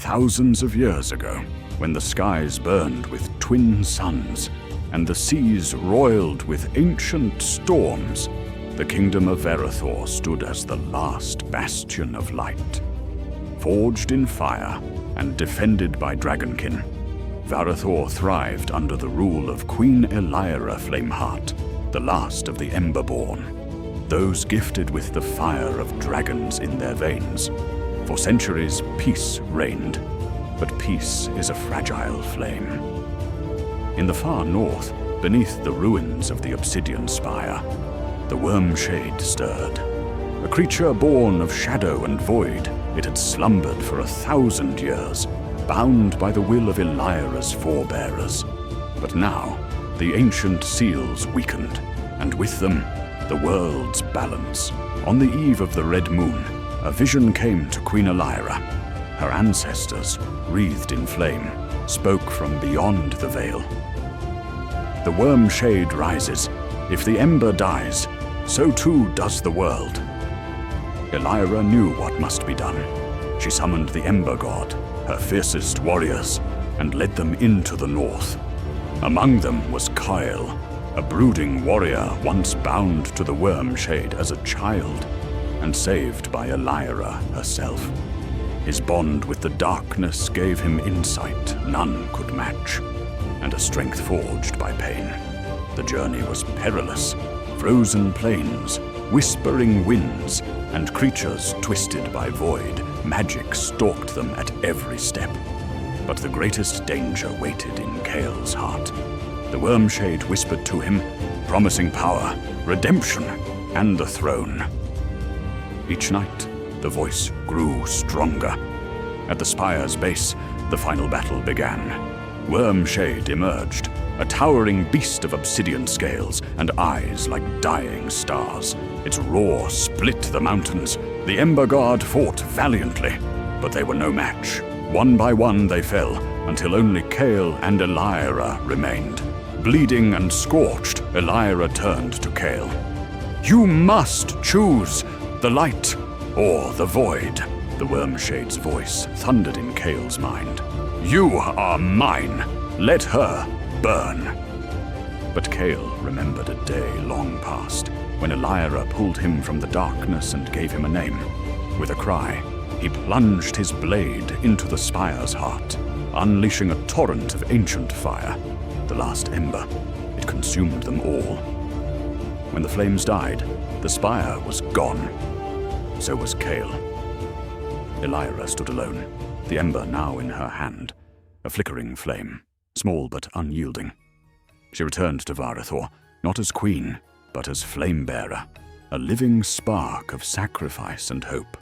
Thousands of years ago, when the skies burned with twin suns and the seas roiled with ancient storms, the kingdom of Verathor stood as the last bastion of light. Forged in fire and defended by dragonkin, Verathor thrived under the rule of Queen Alyra Flameheart, the last of the Emberborn, those gifted with the fire of dragons in their veins. For centuries, peace reigned, but peace is a fragile flame. In the far north, beneath the ruins of the Obsidian Spire, the Wormshade stirred. A creature born of shadow and void, it had slumbered for 1,000 years, bound by the will of Alyra's forebearers. But now, the ancient seals weakened, and with them, the world's balance. On the eve of the Red Moon, a vision came to Queen Alyra. Her ancestors, wreathed in flame, spoke from beyond the veil. The Wormshade rises. If the Ember dies, so too does the world. Alyra knew what must be done. She summoned the Ember God, her fiercest warriors, and led them into the north. Among them was Kyle, a brooding warrior once bound to the Wormshade as a child, and saved by Alyra herself. His bond with the darkness gave him insight none could match, and a strength forged by pain. The journey was perilous. Frozen plains, whispering winds, and creatures twisted by void, magic stalked them at every step. But the greatest danger waited in Kale's heart. The Wormshade whispered to him, promising power, redemption, and the throne. Each night, the voice grew stronger. At the spire's base, the final battle began. Wormshade emerged, a towering beast of obsidian scales and eyes like dying stars. Its roar split the mountains. The Ember God fought valiantly, but they were no match. One by one they fell, until only Kale and Alyra remained. Bleeding and scorched, Alyra turned to Kale. "You must choose the light or the void." The Wormshade's voice thundered in Kale's mind. "You are mine. Let her burn." But Kale remembered a day long past, when Alyra pulled him from the darkness and gave him a name. With a cry, he plunged his blade into the spire's heart, unleashing a torrent of ancient fire. The last ember, it consumed them all. When the flames died, the spire was gone. So was Kale. Alyra stood alone, the ember now in her hand, a flickering flame, small but unyielding. She returned to Verathor, not as queen, but as flame-bearer, a living spark of sacrifice and hope.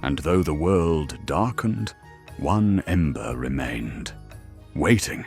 And though the world darkened, one ember remained, waiting